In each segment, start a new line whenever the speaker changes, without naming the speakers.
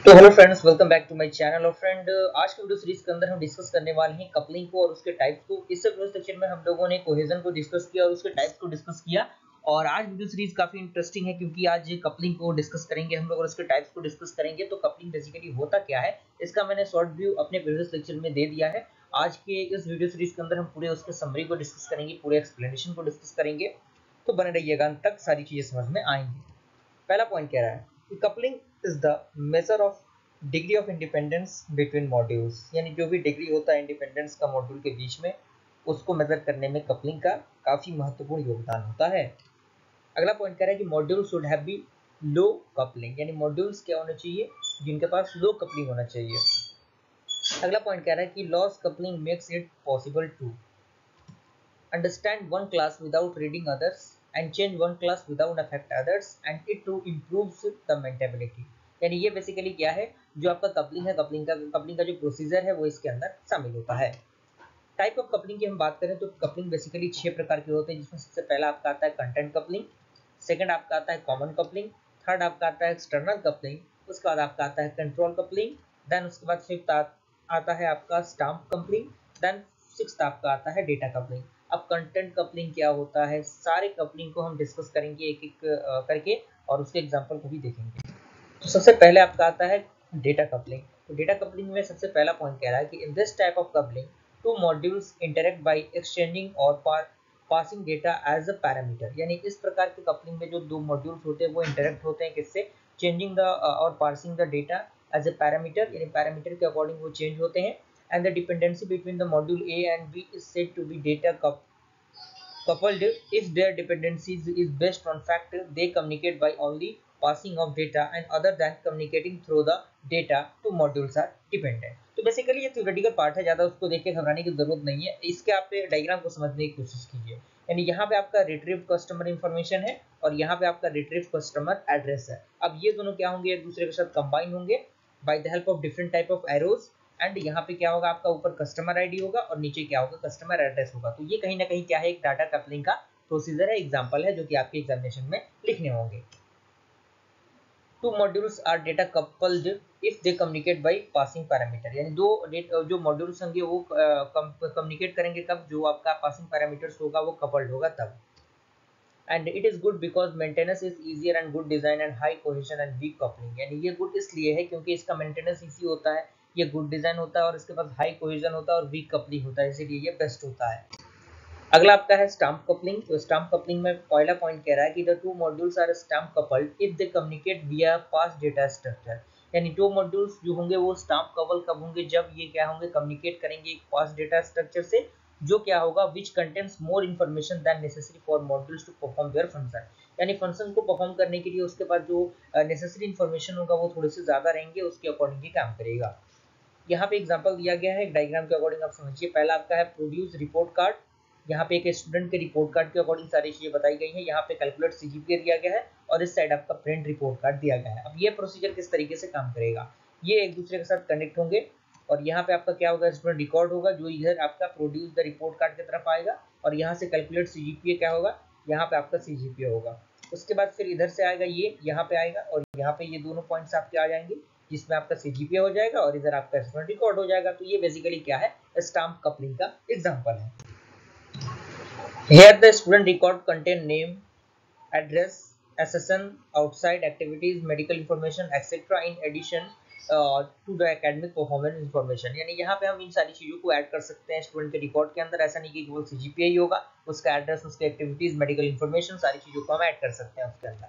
तो hello friends, welcome back to my channel. और friend, आज के वीडियो सीरीज के अंदर हम डिस्कस करने वाले हैं कपलिंग को और उसके टाइप्स को। इससे पहले सेक्शन में हम लोगों ने कोहेजन को डिस्कस किया और उसके टाइप्स को डिस्कस किया। और आज वीडियो सीरीज काफी इंटरेस्टिंग है क्योंकि आज कपलिंग को डिस्कस करेंगे हम लोग और उसके टाइप्स को डिस्कस करेंगे। तो कपलिंग बेसिकली होता क्या है, इसका मैंने शॉर्ट व्यू अपने प्रीवियस लेक्चर में दे दिया है। आज के इस वीडियो सीरीज के अंदर हम पूरे उसके समरी को डिस्कस करेंगे, पूरे एक्सप्लेनेशन को डिस्कस करेंगे। तो बने रहिएगा, अंत तक सारी चीजें समझ में आएंगी। पहला पॉइंट कह रहा है कि coupling is the measure of degree of independence between modules, यानी जो भी डिग्री होता है इंडिपेंडेंस का मॉड्यूल के बीच में, उसको मेजर करने में कपलिंग का काफी महत्वपूर्ण योगदान होता है। अगला पॉइंट कह रहा है कि module should have be low coupling, यानी मॉड्यूल्स क्या होने चाहिए, जिनके पास लो कपलिंग होना चाहिए। अगला पॉइंट कह रहा है कि loose coupling makes it possible to understand one class without reading others and change one class without affect others and it too improves the maintainability। यानी ये बेसिकली क्या है, जो आपका कपलिंग है, कपलिंग का जो प्रोसीजर है वो इसके अंदर शामिल होता है। टाइप ऑफ कपलिंग की हम बात करें तो कपलिंग बेसिकली 6 प्रकार के होते हैं, जिसमें सबसे पहला आपका आता है कंटेंट कपलिंग, सेकंड आपका आता है कॉमन कपलिंग, थर्ड आपका आता है एक्सटर्नल कपलिंग, उसके बाद आपका आता है कंट्रोल कपलिंग, देन उसके बाद फिफ्थ आता है आपका स्टैम्प कपलिंग, देन सिक्स्थ आपका आता है डेटा कपलिंग। अब कंटेंट कपलिंग क्या होता है, सारे कपलिंग को हम डिस्कस करेंगे एक एक करके और उसके एग्जांपल को भी देखेंगे। तो सबसे पहले आपका आता है डेटा कपलिंग। तो डेटा कपलिंग में सबसे पहला पॉइंट कह रहा है कि in this type of coupling two modules interact by exchanging और passing data as a parameter. यानी इस प्रकार के कपलिंग में जो दो मॉड्यूल्स होते हैं वो इंटरेक्ट होते हैं किससे, चेंजिंग द और passing the data as a parameter, यानी पैरामीटर के अकॉर्डिंग वो चेंज होते हैं। And the dependency between the module A and B is said to be data coupled if their dependencies is based on fact they communicate by only passing of data and other than communicating through the data two modules are dependent। तो basically ये theoretical part है, ज्यादा उसको देख के घबराने की जरूरत नहीं है। इसके आप डायग्राम को समझने की कोशिश कीजिए। यानी यहाँ पे आपका रिट्रीव कस्टमर इंफॉर्मेशन है और यहाँ पे आपका रिट्रीव कस्टमर एड्रेस है। अब ये दोनों क्या होंगे, एक दूसरे के साथ कंबाइन होंगे by the help of different type of arrows. And यहाँ पे क्या होगा, आपका ऊपर कस्टमर आईडी होगा और नीचे क्या होगा, कस्टमर एड्रेस होगा। तो ये कहीं ना कहीं क्या है, एक डाटा कपलिंग का प्रोसीजर है, एग्जांपल है जो कि आपके एग्जामिनेशन में लिखने होंगे। Two modules are data coupled if they communicate by passing parameter, यानी जो मॉड्यूल्स होंगे वो कम्युनिकेट करेंगे कब, जो आपका पासिंग पैरामीटर्स होगा वो कपल्ड होगा तब। And it is good because maintenance is easier and good design and high cohesion and weak coupling. यानी ये गुड इसलिए है क्योंकि इसका मेंटेनेंस इजी होता है, ये गुड डिजाइन होता है और इसके पास हाई कोहेशन होता है और वीक कपलिंग होता है, इसीलिए ये बेस्ट होता है। अगला आपका है स्टैम्प कपलिंग। तो स्टैम्प कपलिंग में पहला पॉइंट कह रहा है कि the two modules are stamp coupled if they communicate via pass data structure. यानी टू मॉड्यूल्स जो होंगे वो स्टैम्प कपल कब होंगे, जब ये क्या होंगे, कम्युनिकेट करेंगे एक पास डेटा स्ट्रक्चर से, जो क्या होगा, which contains more information than necessary for modules to perform their function. यानी फंक्शन को परफॉर्म करने के लिए उसके पास जो नेसेसरी इन्फॉर्मेशन होगा वो थोड़े से ज्यादा रहेंगे, उसके अकॉर्डिंग ही काम करेगा। यहाँ पे एग्जांपल दिया गया है, एक डायग्राम के अकॉर्डिंग आप समझिए। पहला आपका है प्रोड्यूस रिपोर्ट कार्ड। यहाँ पे एक स्टूडेंट के रिपोर्ट कार्ड के अकॉर्डिंग सारी चीजें बताई गई हैं। यहाँ पे कैलकुलेट सीजीपीए दिया गया है और इस साइड आपका प्रिंट रिपोर्ट कार्ड दिया गया है। अब ये प्रोसीजर किस तरीके से काम करेगा, ये एक दूसरे के साथ कनेक्ट होंगे और यहाँ पे आपका क्या होगा, स्टूडेंट रिकॉर्ड होगा जो इधर आपका प्रोड्यूस द रिपोर्ट कार्ड की तरफ आएगा और यहाँ से कैलकुलेट सीजीपीए क्या होगा, यहाँ पे आपका सीजीपीए होगा। उसके बाद फिर इधर से आएगा, ये यहाँ पे आएगा और यहाँ पे ये दोनों पॉइंट्स आपके आ जाएंगे, जिसमें आपका सीजीपीए हो जाएगा और इधर आपका स्टूडेंट रिकॉर्ड हो जाएगा। तो ये बेसिकली क्या है, स्टैम्प कपलिंग का एग्जांपल है। Here the student record contain name, address, SSN, outside activities, medical information, etc. in addition to the academic performance information। यानी यहाँ पे हम इन सारी चीजों को ऐड कर सकते हैं स्टूडेंट के रिकॉर्ड के अंदर। ऐसा नहीं कि केवल सीजीपीए ही होगा, उसका एड्रेस, उसके एक्टिविटीज, मेडिकल इन्फॉर्मेशन, सारी चीजों को हम ऐड कर सकते हैं उसके अंदर।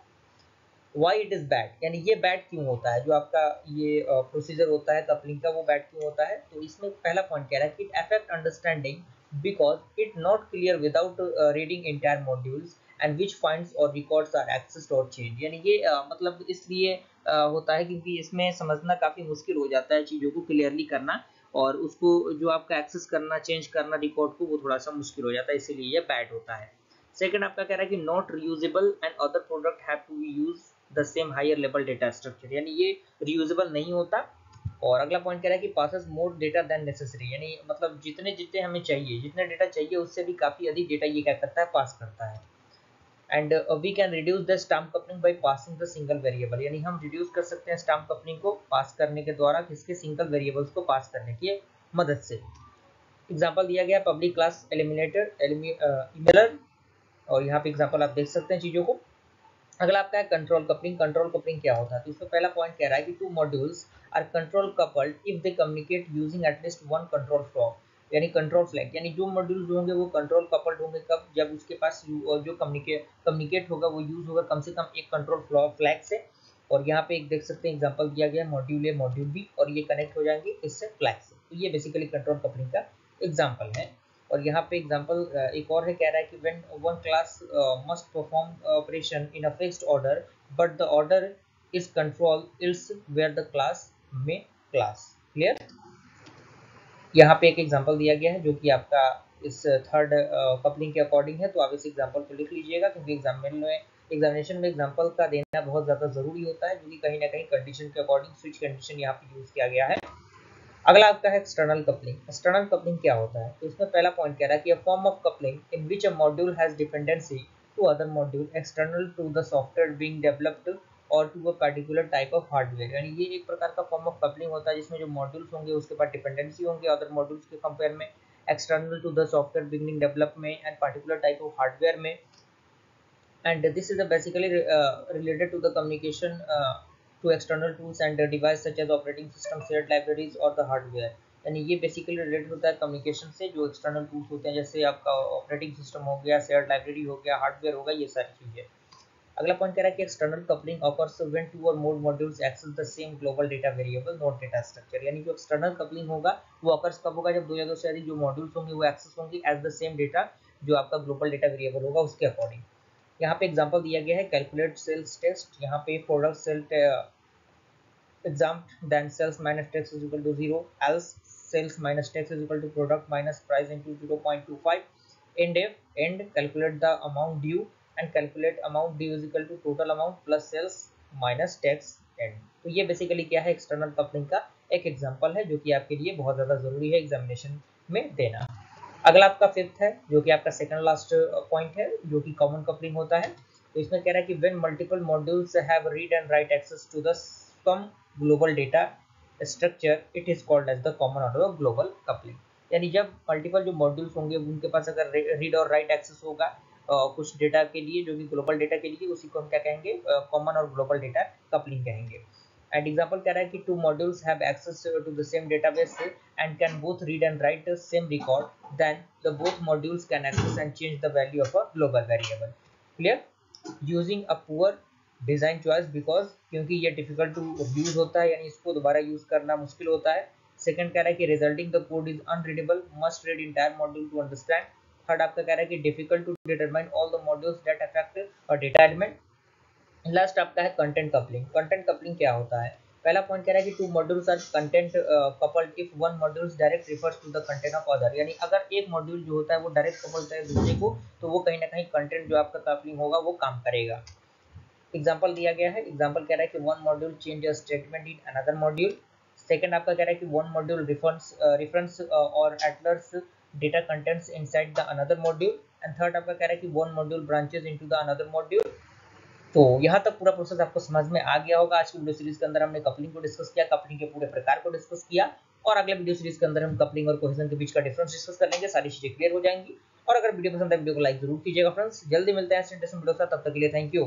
वाई इट इज बैड, यानी ये बैड क्यों होता है, जो आपका ये प्रोसीजर होता है कपलिंग का वो बैड क्यों होता है। तो इसमें पहला पॉइंट कह रहा है कि it affect understanding because it not clear without reading entire modules and which finds और रिकॉर्ड्स आर एक्सेस्ड और चेंज। यानी ये मतलब इसलिए होता है क्योंकि इसमें समझना काफी मुश्किल हो जाता है, चीजों को क्लियरली करना और उसको जो आपका एक्सेस करना, चेंज करना रिकॉर्ड को, वो थोड़ा सा मुश्किल हो जाता है, इसीलिए ये बैड होता है। सेकंड आपका कह रहा है कि not reusable and other product have to be use the same higher level data structure. यानी ये रीयूजेबल नहीं होता। और अगला पॉइंट कह रहा है कि passes more data than necessary, यानी मतलब जितने जितने हमें चाहिए, जितने डेटा चाहिए उससे भी काफी अधिक डेटा ये क्या करता है, पास करता है। And we can reduce the stamp coupling by passing the single variable, यानी हम रिड्यूस कर सकते हैं स्टैम्प कपलिंग को पास करने के द्वारा, किसके सिंगल वेरिएबल्स को पास करने की मदद से। एग्जांपल दिया गया पब्लिक क्लास एलिमिनेटर इमेलर, और यहाँ पे एग्जांपल आप देख सकते हैं चीजों को। अगला आपका है कंट्रोल कपलिंग। कंट्रोल कपलिंग क्या होता है, तो इसमें पहला पॉइंट कह रहा है कि two modules are control coupled if they communicate using at least one control flow, यानी कंट्रोल फ्लैग, यानी जो मॉड्यूल्स होंगे वो कंट्रोल कपल्ड होंगे कब, जब उसके पास जो कम्युनिकेट होगा वो यूज होगा कम से कम एक कंट्रोल फ्लैग से। और यहाँ पे एक देख सकते हैं एग्जांपल दिया गया मॉड्यूल ए मॉड्यूल बी, और ये कनेक्ट हो जाएंगे इससे फ्लैग से, तो ये बेसिकली कंट्रोल कपलिंग का एग्जांपल है। और यहाँ पे एग्जांपल एक और है, कह रहा है कि when one class must perform operation in a fixed order but the order is control else where the class में क्लास। क्लियर। यहाँ पे एक एग्जांपल दिया गया है जो कि आपका इस थर्ड कपलिंग के अकॉर्डिंग है, तो आप इस एग्जांपल को लिख लीजिएगा, क्योंकि एग्जामिनेशन में एग्जांपल का देना बहुत ज़्यादा ज़रूरी होता है, क्योंकि कहीं ना कहीं कंडीशन के अकॉर्डिंग स्विच कंडीशन यहाँ पे यूज़ किया गया है। अगला आपका है एक्सटर्नल कपलिंग। एक्सटर्नल कपलिंग क्या होता है, तो इसमें पहला पॉइंट कह रहा है कि a form of coupling in which a module has dependency to other module external to the software being developed और to a particular type of hardware, यानी ये एक प्रकार का फॉर्म ऑफ कपलिंग होता है जिसमें जो मॉड्यूल्स होंगे उसके पास डिपेंडेंसी होंगे अदर मॉड्यूल्स के कंपेयर में, external to the software being develop में and particular type of hardware में, and this is basically related to the communication to external tools and device such as operating system, shared libraries और the hardware, यानी ये basically related होता है communication से, जो external tools होते हैं जैसे आपका ऑपरेटिंग सिस्टम हो गया, शेयर्ड लाइब्रेरी हो गया, हार्डवेयर होगा, ये सारी चीजें। अगला पॉइंट कह रहा है कि external coupling occurs when two और more modules access the same global data variable not data structure, यानी जो एक्सटर्नल कपलिंग होगा वो ऑकर्स कब होगा, जब दो या दो से अधिक जो मॉड्यूल्स होंगे वो एक्सेस होंगे एज द सेम डेटा, जो आपका ग्लोबल डेटा वेरिएबल होगा उसके अकॉर्डिंग। यहाँ पे एग्जांपल दिया गया है कैलकुलेट सेल्स टेस्ट, यहाँ पे product sale exempt then sales minus tax is equal to 0, else sales minus tax is equal to product minus price into 0.25, end if end calculate the amount due and calculate amount due is equal to total amount plus sales minus tax end। तो ये basically क्या है, external coupling का एक example है जो कि आपके लिए बहुत ज़्यादा ज़रूरी है एग्जामिनेशन में देना। अगला आपका फिफ्थ है जो कि आपका सेकंड लास्ट पॉइंट है, जो कि कॉमन कपलिंग होता है। तो इसमें कह रहा है कि when multiple modules have read and write access to the same global data structure it is called as the common order of global coupling, यानी जब मल्टीपल जो मॉड्यूल्स होंगे उनके पास अगर रीड और राइट एक्सेस होगा कुछ डेटा के लिए जो कि ग्लोबल डेटा के लिए, उसी को हम क्या कहेंगे, कॉमन और ग्लोबल डेटा कपलिंग कहेंगे। एंड एग्जांपल कह रहा है कि two modules have access to the same database and can both read and write the same record, then the both modules can access and change the value of a global variable। Clear? Using a poor design choice because क्योंकि ये difficult to use होता है, यानी इसको दोबारा use करना मुश्किल होता है। सेकंड कह रहा है कि resulting the code is unreadable, must read entire module to understand। Third आपका कह रहा है कि difficult to determine all the modules that affect a data element। Last आपका है कंटेंट कपलिंग। कंटेंट कपलिंग क्या होता है, पहला पॉइंट कह रहा है कि two modules are content coupled if one modules direct refers to the content of other, यानी अगर एक मॉड्यूल जो होता है वो डायरेक्ट कपल्ड है दूसरे को, तो वो कहीं ना कहीं कंटेंट जो आपका कपलिंग होगा वो काम करेगा। एग्जांपल दिया गया है, एग्जांपल कह रहा है कि one module change a statement in another module. Second आपका कह रहा है कि वन मॉड्यूल रेफरेंस और alters data contents inside the another module. And third आपका कह रहा है कि one module branches into the another module. तो यहाँ तक पूरा प्रोसेस आपको समझ में आ गया होगा। आज की वीडियो सीरीज के अंदर हमने कपलिंग को डिस्कस किया, कपलिंग के पूरे प्रकार को डिस्कस किया, और अगले वीडियो सीरीज के अंदर हम कपलिंग और कोहेजन के बीच का डिफरेंस डिस्कस कर लेंगे, सारी चीजें क्लियर हो जाएंगी। और अगर वीडियो पसंद है वीडियो को लाइक जरूर कीजिएगा फ्रेंड्स। जल्दी मिलते हैं इंटरेस्टिंग वीडियो के साथ, तब तक के लिए थैंक यू।